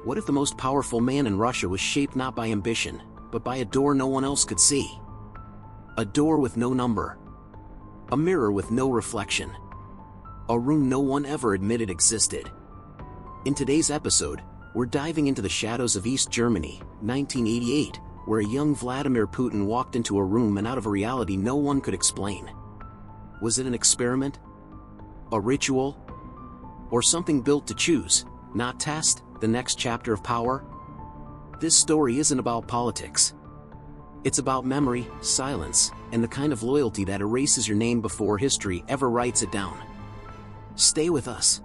What if the most powerful man in Russia was shaped not by ambition, but by a door no one else could see? A door with no number. A mirror with no reflection. A room no one ever admitted existed. In today's episode, we're diving into the shadows of East Germany, 1988, where a young Vladimir Putin walked into a room and out of a reality no one could explain. Was it an experiment? A ritual? Or something built to choose, not test, the next chapter of power? This story isn't about politics. It's about memory, silence, and the kind of loyalty that erases your name before history ever writes it down. Stay with us.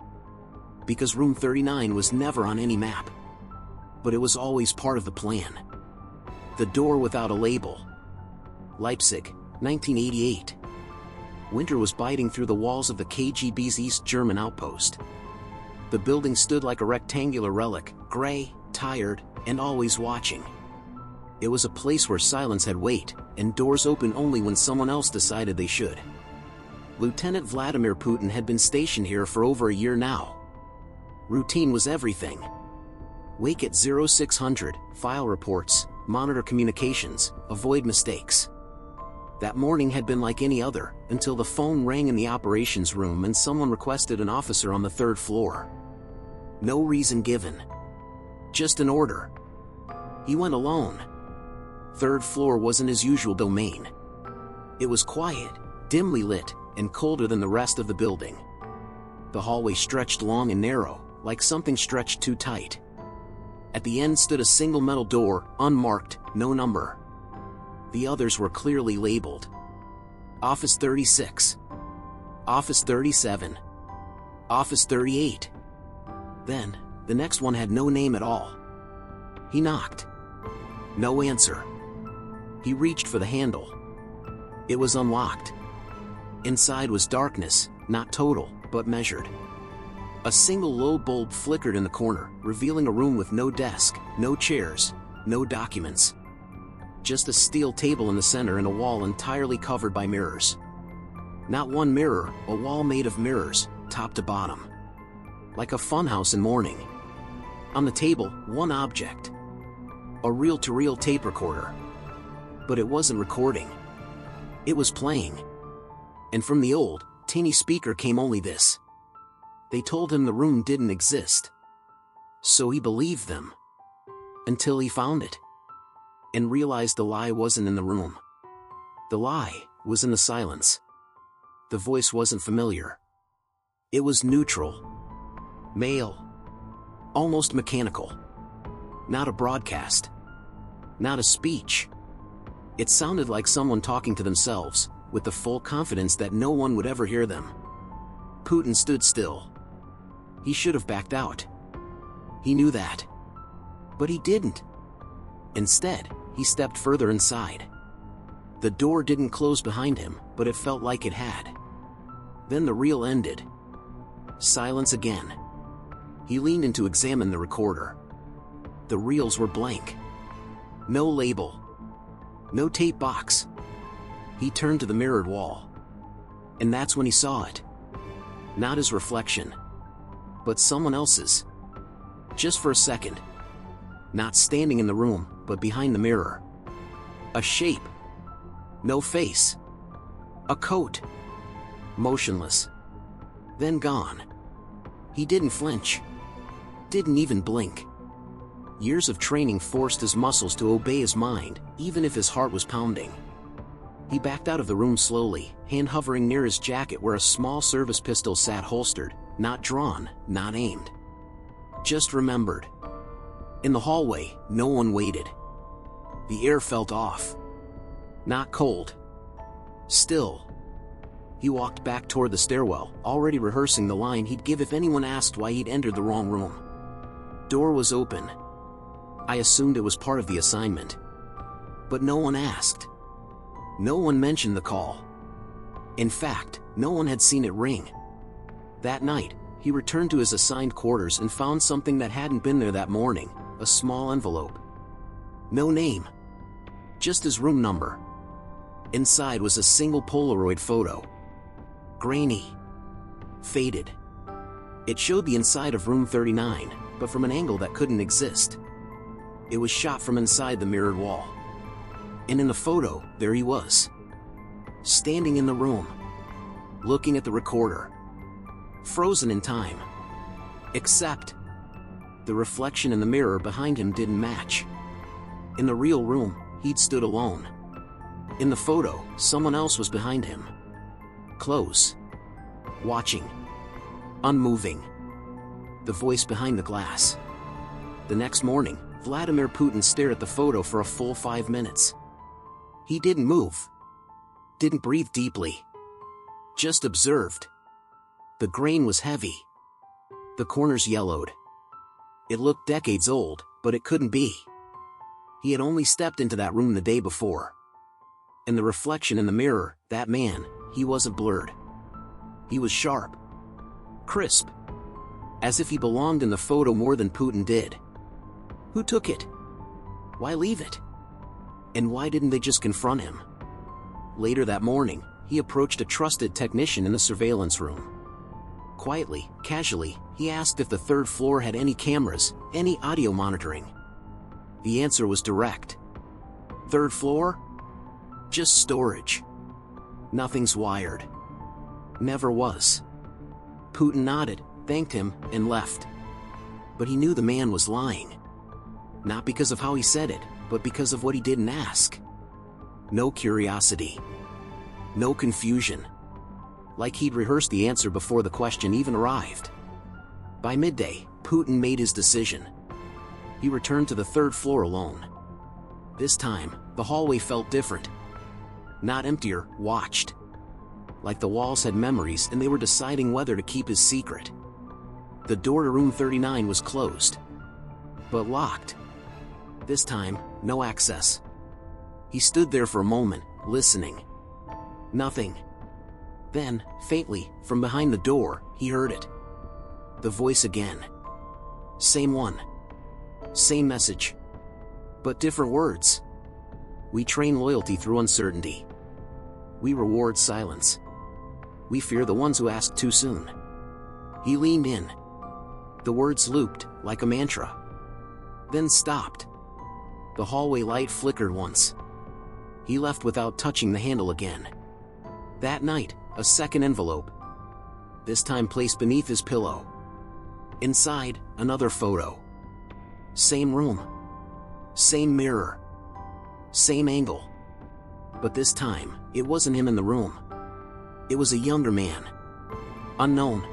Because Room 39 was never on any map. But it was always part of the plan. The door without a label. Leipzig, 1988. Winter was biting through the walls of the KGB's East German outpost. The building stood like a rectangular relic, gray, tired, and always watching. It was a place where silence had weight, and doors opened only when someone else decided they should. Lieutenant Vladimir Putin had been stationed here for over a year now. Routine was everything. Wake at 0600, file reports, monitor communications, avoid mistakes. That morning had been like any other, until the phone rang in the operations room and someone requested an officer on the third floor. No reason given. Just an order. He went alone. Third floor wasn't his usual domain. It was quiet, dimly lit, and colder than the rest of the building. The hallway stretched long and narrow, like something stretched too tight. At the end stood a single metal door, unmarked, no number. The others were clearly labeled. Office 36. Office 37. Office 38. Then, the next one had no name at all. He knocked. No answer. He reached for the handle. It was unlocked. Inside was darkness, not total, but measured. A single low bulb flickered in the corner, revealing a room with no desk, no chairs, no documents. Just a steel table in the center and a wall entirely covered by mirrors. Not one mirror, a wall made of mirrors, top to bottom. Like a funhouse in mourning. On the table, one object. A reel-to-reel tape recorder. But it wasn't recording. It was playing. And from the old, tinny speaker came only this. They told him the room didn't exist. So he believed them. Until he found it. And realized the lie wasn't in the room. The lie was in the silence. The voice wasn't familiar. It was neutral. Male. Almost mechanical. Not a broadcast. Not a speech. It sounded like someone talking to themselves, with the full confidence that no one would ever hear them. Putin stood still. He should have backed out. He knew that. But he didn't. Instead, he stepped further inside. The door didn't close behind him, but it felt like it had. Then the reel ended. Silence again. He leaned in to examine the recorder. The reels were blank. No label. No tape box. He turned to the mirrored wall. And that's when he saw it. Not his reflection. But someone else's. Just for a second. Not standing in the room, but behind the mirror. A shape. No face. A coat. Motionless. Then gone. He didn't flinch. Didn't even blink. Years of training forced his muscles to obey his mind, even if his heart was pounding. He backed out of the room slowly, hand hovering near his jacket where a small service pistol sat holstered, not drawn, not aimed. Just remembered. In the hallway, no one waited. The air felt off. Not cold. Still. He walked back toward the stairwell, already rehearsing the line he'd give if anyone asked why he'd entered the wrong room. Door was open. I assumed it was part of the assignment. But no one asked. No one mentioned the call. In fact, no one had seen it ring. That night, he returned to his assigned quarters and found something that hadn't been there that morning, a small envelope. No name. Just his room number. Inside was a single Polaroid photo. Grainy. Faded. It showed the inside of room 39, but from an angle that couldn't exist. It was shot from inside the mirrored wall. And in the photo, there he was, standing in the room, looking at the recorder, frozen in time. Except, the reflection in the mirror behind him didn't match. In the real room, he'd stood alone. In the photo, someone else was behind him. Close. Watching. Unmoving. The voice behind the glass. The next morning, Vladimir Putin stared at the photo for a full 5 minutes. He didn't move. Didn't breathe deeply. Just observed. The grain was heavy. The corners yellowed. It looked decades old, but it couldn't be. He had only stepped into that room the day before. And the reflection in the mirror, that man, he wasn't blurred. He was sharp. Crisp. As if he belonged in the photo more than Putin did. Who took it? Why leave it? And why didn't they just confront him? Later that morning, he approached a trusted technician in the surveillance room. Quietly, casually, he asked if the third floor had any cameras, any audio monitoring. The answer was direct. Third floor? Just storage. Nothing's wired. Never was. Putin nodded, thanked him, and left. But he knew the man was lying. Not because of how he said it, but because of what he didn't ask. No curiosity. No confusion. Like he'd rehearsed the answer before the question even arrived. By midday, Putin made his decision. He returned to the third floor alone. This time, the hallway felt different. Not emptier, watched. Like the walls had memories and they were deciding whether to keep his secret. The door to room 39 was closed. But locked. This time, no access. He stood there for a moment, listening. Nothing. Then, faintly, from behind the door, he heard it. The voice again. Same one. Same message. But different words. We train loyalty through uncertainty. We reward silence. We fear the ones who ask too soon. He leaned in. The words looped, like a mantra. Then stopped. The hallway light flickered once. He left without touching the handle again. That night, a second envelope. This time placed beneath his pillow. Inside, another photo. Same room. Same mirror. Same angle. But this time, it wasn't him in the room. It was a younger man. Unknown.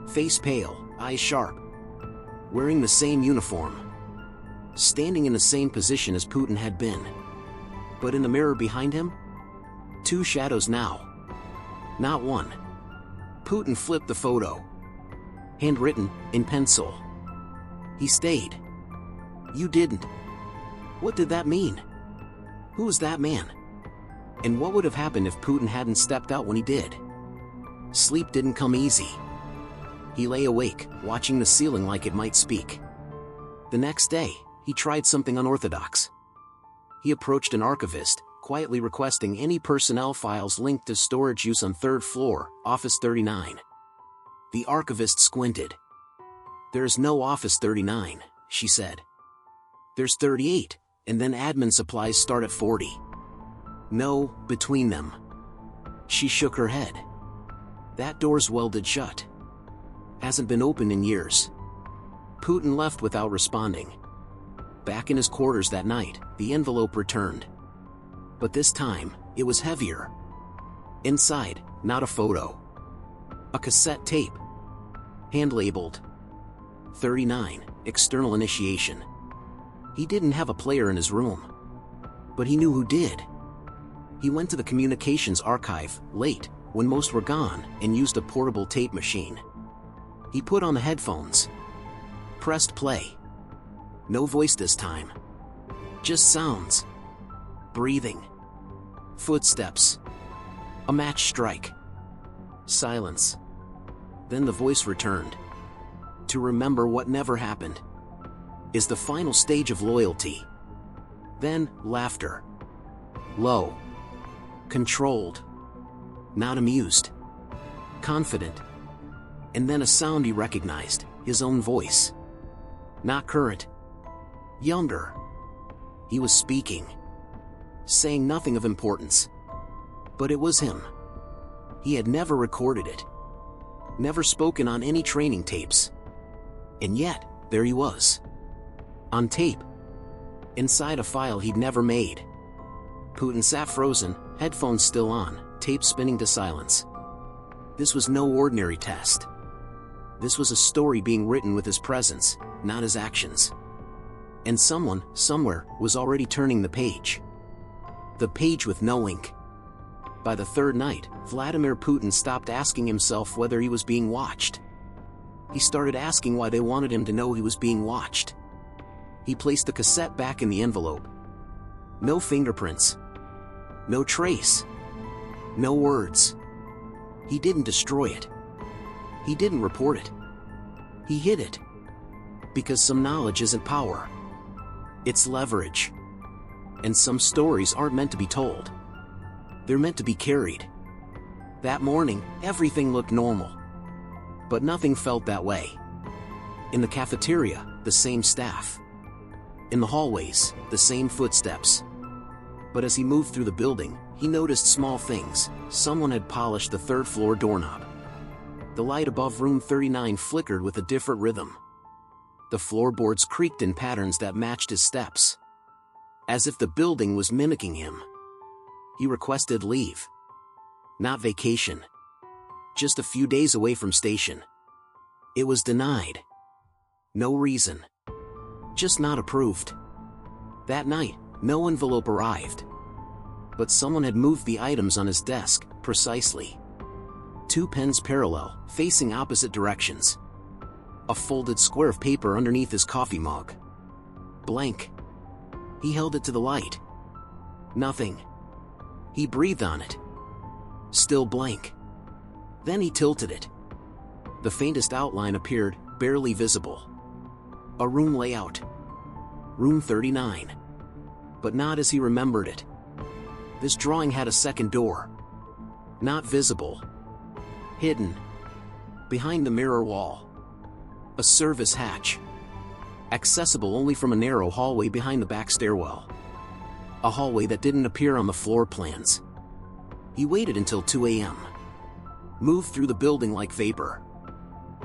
Face pale, eyes sharp. Wearing the same uniform. Standing in the same position as Putin had been. But in the mirror behind him? Two shadows now. Not one. Putin flipped the photo. Handwritten, in pencil. He stayed. You didn't. What did that mean? Who was that man? And what would have happened if Putin hadn't stepped out when he did? Sleep didn't come easy. He lay awake, watching the ceiling like it might speak. The next day, he tried something unorthodox. He approached an archivist, quietly requesting any personnel files linked to storage use on third floor, Office 39. The archivist squinted. There's no Office 39, she said. There's 38, and then admin supplies start at 40. No, between them. She shook her head. That door's welded shut. Hasn't been opened in years. Putin left without responding. Back in his quarters that night, the envelope returned. But this time, it was heavier. Inside, not a photo. A cassette tape. Hand-labeled. 39, external initiation. He didn't have a player in his room. But he knew who did. He went to the communications archive, late, when most were gone, and used a portable tape machine. He put on the headphones. Pressed play. No voice this time. Just sounds. Breathing. Footsteps. A match strike. Silence. Then the voice returned. To remember what never happened is the final stage of loyalty. Then, laughter. Low. Controlled. Not amused. Confident. And then a sound he recognized, his own voice. Not current. Younger. He was speaking. Saying nothing of importance. But it was him. He had never recorded it. Never spoken on any training tapes. And yet, there he was. On tape. Inside a file he'd never made. Putin sat frozen, headphones still on, tape spinning to silence. This was no ordinary test. This was a story being written with his presence, not his actions. And someone, somewhere, was already turning the page. The page with no ink. By the third night, Vladimir Putin stopped asking himself whether he was being watched. He started asking why they wanted him to know he was being watched. He placed the cassette back in the envelope. No fingerprints. No trace. No words. He didn't destroy it. He didn't report it. He hid it. Because some knowledge isn't power. It's leverage. And some stories aren't meant to be told. They're meant to be carried. That morning, everything looked normal. But nothing felt that way. In the cafeteria, the same staff. In the hallways, the same footsteps. But as he moved through the building, he noticed small things. Someone had polished the third-floor doorknob. The light above room 39 flickered with a different rhythm. The floorboards creaked in patterns that matched his steps. As if the building was mimicking him. He requested leave. Not vacation. Just a few days away from station. It was denied. No reason. Just not approved. That night, no envelope arrived. But someone had moved the items on his desk, precisely. 2 pens parallel, facing opposite directions. A folded square of paper underneath his coffee mug. Blank. He held it to the light. Nothing. He breathed on it. Still blank. Then he tilted it. The faintest outline appeared, barely visible. A room layout. Room 39. But not as he remembered it. This drawing had a second door. Not visible. Hidden. Behind the mirror wall. A service hatch. Accessible only from a narrow hallway behind the back stairwell. A hallway that didn't appear on the floor plans. He waited until 2 a.m. Moved through the building like vapor.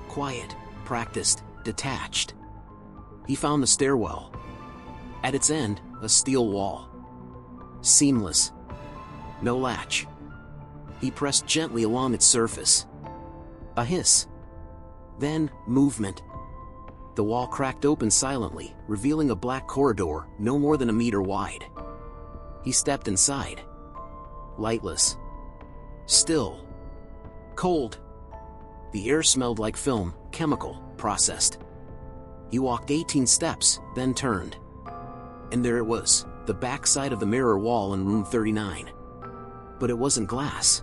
Quiet, practiced, detached. He found the stairwell. At its end, a steel wall. Seamless. No latch. He pressed gently along its surface. A hiss. Then, movement. The wall cracked open silently, revealing a black corridor, no more than a meter wide. He stepped inside. Lightless. Still. Cold. The air smelled like film, chemical, processed. He walked 18 steps, then turned. And there it was, the backside of the mirror wall in room 39. But it wasn't glass.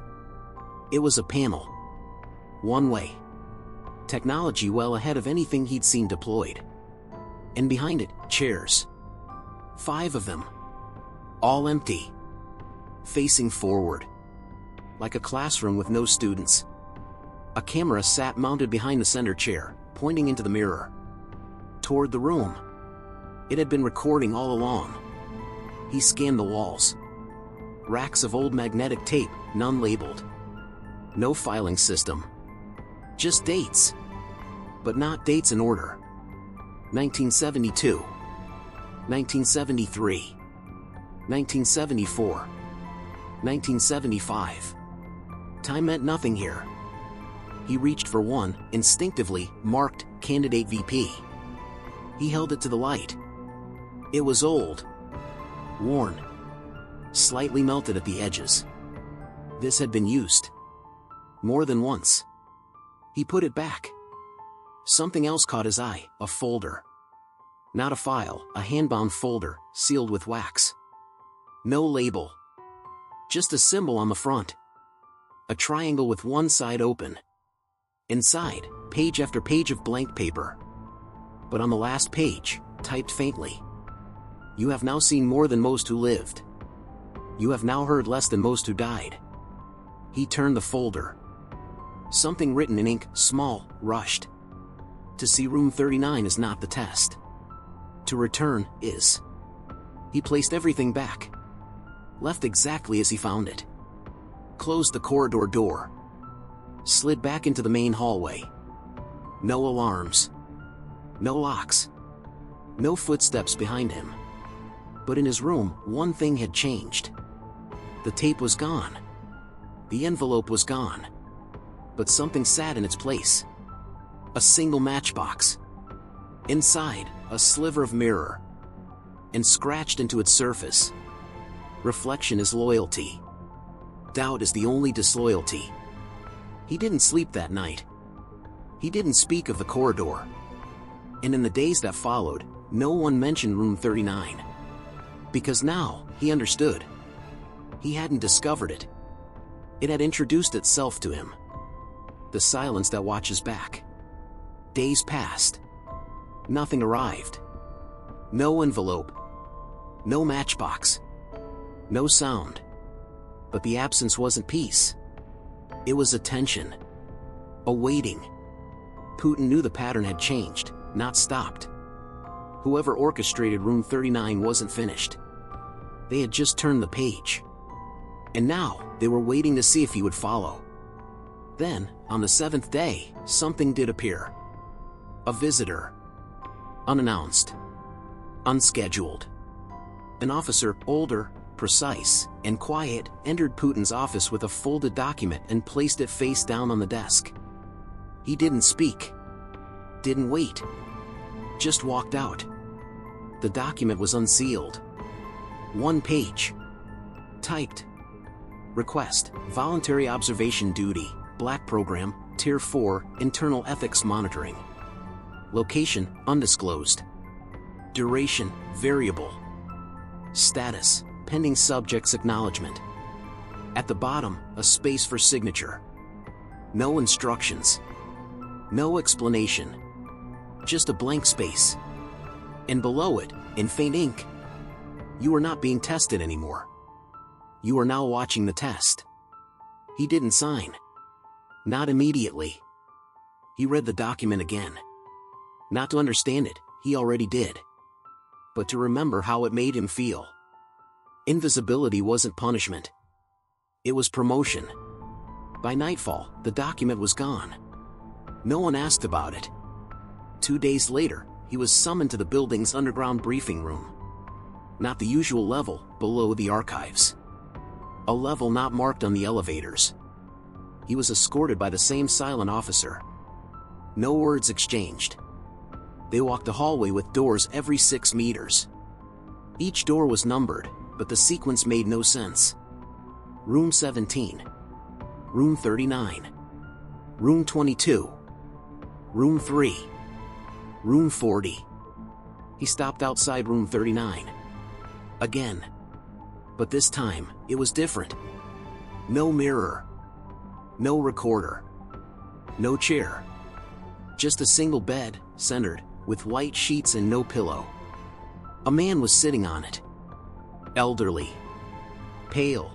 It was a panel. One way. Technology well ahead of anything he'd seen deployed. And behind it, chairs. 5 of them. All empty. Facing forward. Like a classroom with no students. A camera sat mounted behind the center chair, pointing into the mirror. Toward the room. It had been recording all along. He scanned the walls. Racks of old magnetic tape, none labeled. No filing system. Just dates. But not dates in order. 1972. 1973. 1974. 1975. Time meant nothing here. He reached for one, instinctively, marked, Candidate VP. He held it to the light. It was old. Worn. Slightly melted at the edges. This had been used. More than once. He put it back. Something else caught his eye, a folder. Not a file, a hand-bound folder, sealed with wax. No label. Just a symbol on the front. A triangle with one side open. Inside, page after page of blank paper. But on the last page, typed faintly. You have now seen more than most who lived. You have now heard less than most who died. He turned the folder. Something written in ink, small, rushed. To see room 39 is not the test. To return is. He placed everything back. Left exactly as he found it. Closed the corridor door. Slid back into the main hallway. No alarms. No locks. No footsteps behind him. But in his room, one thing had changed. The tape was gone. The envelope was gone. But something sat in its place. A single matchbox. Inside, a sliver of mirror. And scratched into its surface. Reflection is loyalty. Doubt is the only disloyalty. He didn't sleep that night. He didn't speak of the corridor. And in the days that followed, no one mentioned room 39. Because now, he understood. He hadn't discovered it. It had introduced itself to him. The silence that watches back. Days passed. Nothing arrived. No envelope. No matchbox. No sound. But the absence wasn't peace. It was a tension. A waiting. Putin knew the pattern had changed, not stopped. Whoever orchestrated room 39 wasn't finished. They had just turned the page. And now, they were waiting to see if he would follow. Then, on the 7th day, something did appear. A visitor. Unannounced. Unscheduled. An officer, older, precise, and quiet, entered Putin's office with a folded document and placed it face down on the desk. He didn't speak. Didn't wait. Just walked out. The document was unsealed. One page. Typed. Request, voluntary observation duty, black program, tier 4, internal ethics monitoring. Location, undisclosed. Duration, variable. Status, pending subject's acknowledgement. At the bottom, a space for signature. No instructions. No explanation. Just a blank space. And below it, in faint ink, you are not being tested anymore. You are now watching the test. He didn't sign. Not immediately. He read the document again. Not to understand it, he already did. But to remember how it made him feel. Invisibility wasn't punishment. It was promotion. By nightfall, the document was gone. No one asked about it. 2 days later, he was summoned to the building's underground briefing room. Not the usual level, below the archives. A level not marked on the elevators. He was escorted by the same silent officer. No words exchanged. They walked a hallway with doors every 6 meters. Each door was numbered, but the sequence made no sense. Room 17. Room 39. Room 22. Room 3. Room 40. He stopped outside room 39. Again. But this time, it was different. No mirror. No recorder. No chair. Just a single bed, centered, with white sheets and no pillow. A man was sitting on it. Elderly. Pale.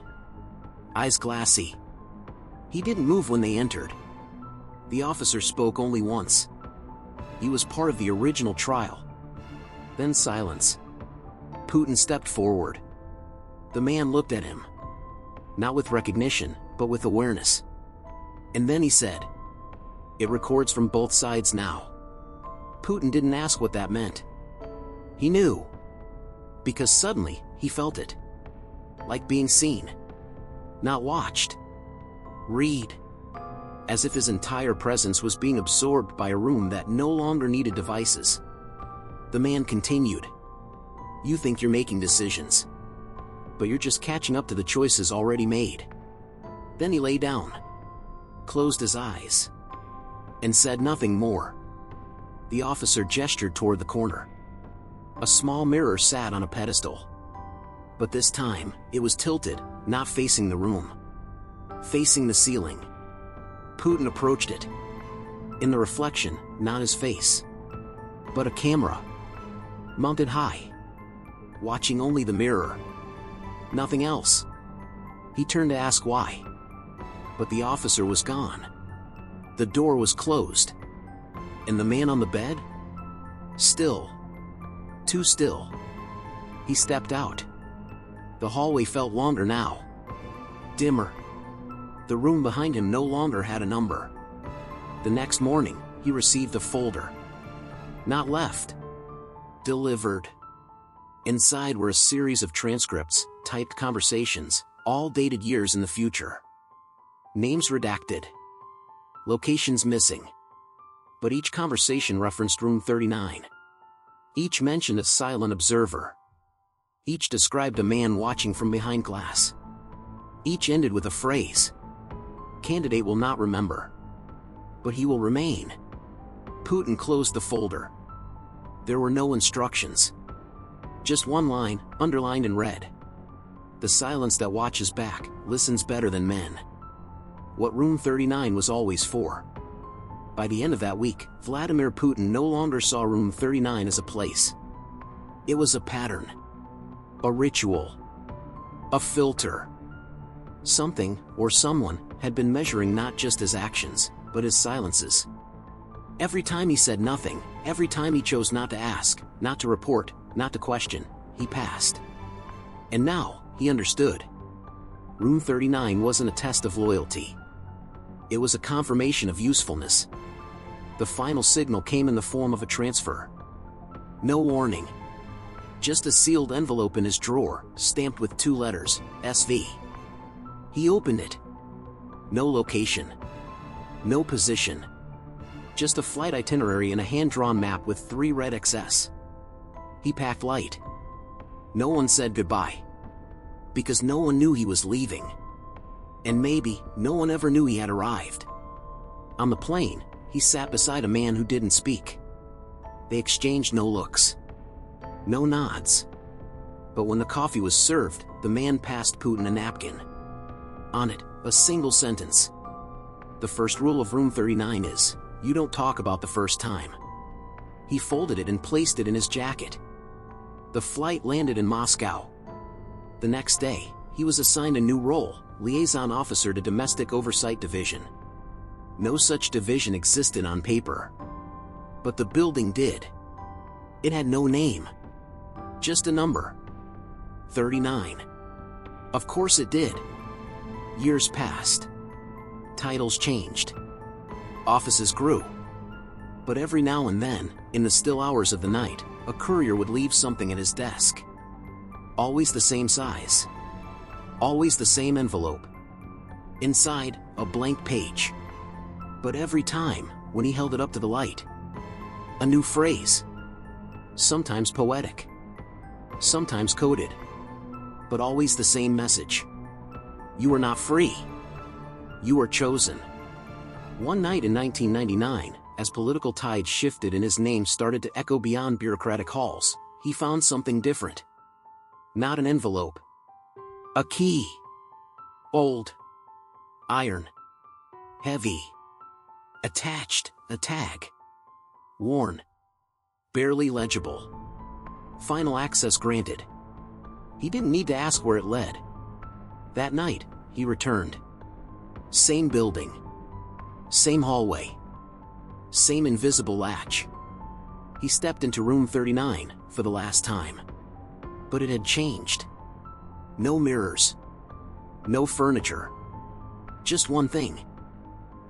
Eyes glassy. He didn't move when they entered. The officer spoke only once. He was part of the original trial. Then silence. Putin stepped forward. The man looked at him. Not with recognition, but with awareness. And then he said, "It records from both sides now." Putin didn't ask what that meant. He knew. Because suddenly, he felt it. Like being seen. Not watched. Read. As if his entire presence was being absorbed by a room that no longer needed devices. The man continued. "You think you're making decisions. But you're just catching up to the choices already made." Then he lay down. Closed his eyes. And said nothing more. The officer gestured toward the corner. A small mirror sat on a pedestal. But this time, it was tilted, not facing the room. Facing the ceiling. Putin approached it. In the reflection, not his face. But a camera. Mounted high. Watching only the mirror. Nothing else. He turned to ask why. But the officer was gone. The door was closed. And the man on the bed? Still. too still. He stepped out. The hallway felt longer now. Dimmer. The room behind him no longer had a number. The next morning, he received a folder. Not left. Delivered. Inside were a series of transcripts, typed conversations, all dated years in the future. Names redacted. Locations missing. But each conversation referenced room 39. Each mentioned a silent observer. Each described a man watching from behind glass. Each ended with a phrase. Candidate will not remember. But he will remain. Putin closed the folder. There were no instructions. Just one line, underlined in red. The silence that watches back, listens better than men. What room 39 was always for. By the end of that week, Vladimir Putin no longer saw room 39 as a place. It was a pattern. A ritual. A filter. Something, or someone, had been measuring not just his actions, but his silences. Every time he said nothing, every time he chose not to ask, not to report, not to question, he passed. And now, he understood. Room 39 wasn't a test of loyalty. It was a confirmation of usefulness. The final signal came in the form of a transfer. No warning. Just a sealed envelope in his drawer, stamped with 2 letters, SV. He opened it. No location. No position. Just a flight itinerary and a hand-drawn map with 3 red XS. He packed light. No one said goodbye. Because no one knew he was leaving. And maybe, no one ever knew he had arrived. On the plane, he sat beside a man who didn't speak. They exchanged no looks. No nods. But when the coffee was served, the man passed Putin a napkin. On it, a single sentence. The first rule of room 39 is, you don't talk about the first time. He folded it and placed it in his jacket. The flight landed in Moscow. The next day, he was assigned a new role, liaison officer to Domestic Oversight Division. No such division existed on paper. But the building did. It had no name. Just a number. 39. Of course it did. Years passed. Titles changed. Offices grew. But every now and then, in the still hours of the night, a courier would leave something at his desk. Always the same size. Always the same envelope. Inside, a blank page. But every time, when he held it up to the light, a new phrase. Sometimes poetic. Sometimes coded. But always the same message. You are not free. You are chosen. One night in 1999, as political tides shifted and his name started to echo beyond bureaucratic halls, he found something different. Not an envelope. A key. Old. Iron. Heavy. Attached, a tag. Worn. Barely legible. Final access granted. He didn't need to ask where it led. That night, he returned. Same building. Same hallway. Same invisible latch. He stepped into room 39 for the last time. But it had changed. No mirrors. No furniture. Just one thing.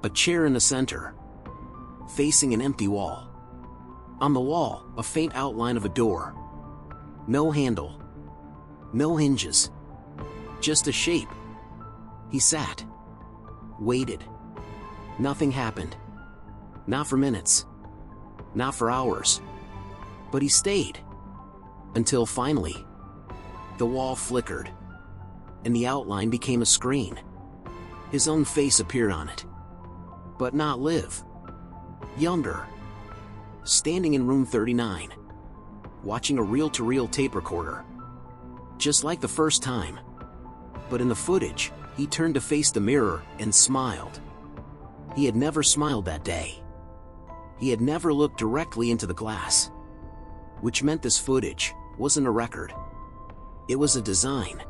A chair in the center. Facing an empty wall. On the wall, a faint outline of a door. No handle. No hinges. Just a shape. He sat. Waited. Nothing happened. Not for minutes. Not for hours. But he stayed. Until finally, the wall flickered. And the outline became a screen. His own face appeared on it. But not Liv. Younger. Standing in room 39. Watching a reel-to-reel tape recorder. Just like the first time. But in the footage, he turned to face the mirror and smiled. He had never smiled that day. He had never looked directly into the glass. Which meant this footage wasn't a record. It was a design.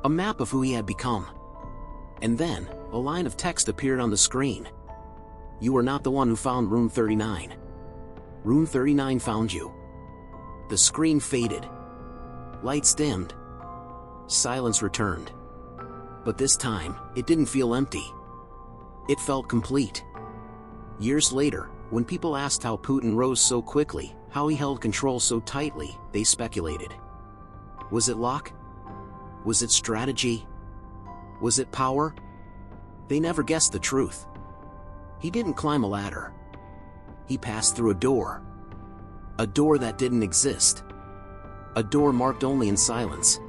A map of who he had become. And then, a line of text appeared on the screen. You are not the one who found room 39. Room 39 found you. The screen faded. Lights dimmed. Silence returned. But this time, it didn't feel empty. It felt complete. Years later, when people asked how Putin rose so quickly, how he held control so tightly, they speculated. Was it luck? Was it strategy? Was it power? They never guessed the truth. He didn't climb a ladder. He passed through a door. A door that didn't exist. A door marked only in silence.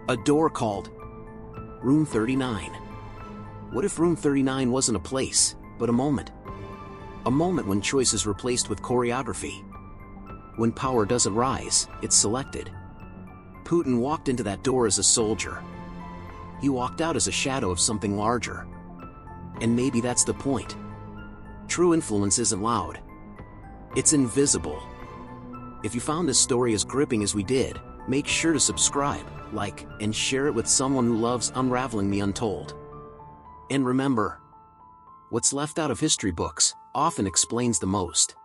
A door called Room 39. What if Room 39 wasn't a place, but a moment? A moment when choice is replaced with choreography. When power doesn't rise, it's selected. Putin walked into that door as a soldier. He walked out as a shadow of something larger. And maybe that's the point. True influence isn't loud. It's invisible. If you found this story as gripping as we did, make sure to subscribe, like, and share it with someone who loves unraveling the untold. And remember, what's left out of history books often explains the most.